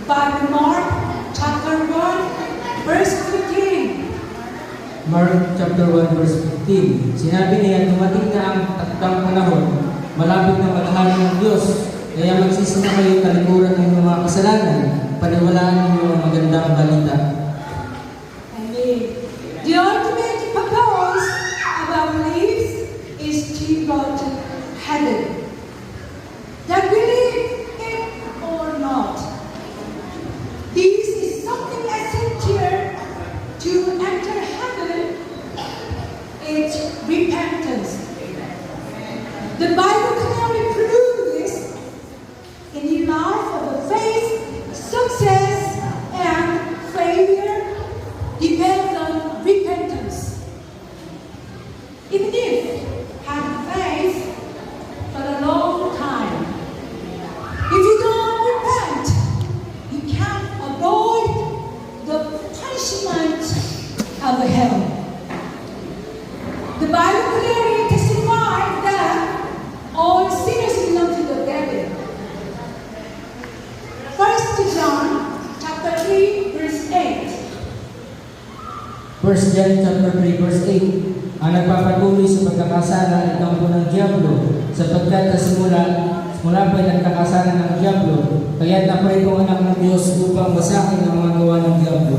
by Mark chapter 1, verse 15. Mark chapter 1 verse 15. Sinabi niya, dumating na ang takdang panahon, malapit na maghari ng Diyos, kaya magsisi na kayo talikuran ng inyong mga kasalanan, paniwalaan ninyo ang magandang balita. Amen. The ultimate purpose of our lives is to go to heaven. That believe it or not, this is something essential to enter heaven. It's repentance. The Bible clearly proves this in the life of the faith, success, and failure depends on repentance. Even if have faith for a long time, if you don't repent, you can't avoid the punishment of hell. The Bible clearly testifies that all sinners belong to the devil. 1 John chapter 3 verse 8. 1 John chapter 3 verse 8. Ang nagpapatuloy sa pagkakasala ay kampo ng Diablo, sapagkat simula pa'y nagkakasala ng Diablo, kaya't napray kong anak ng Diyos upang basakin ang mga gawa ng Diablo.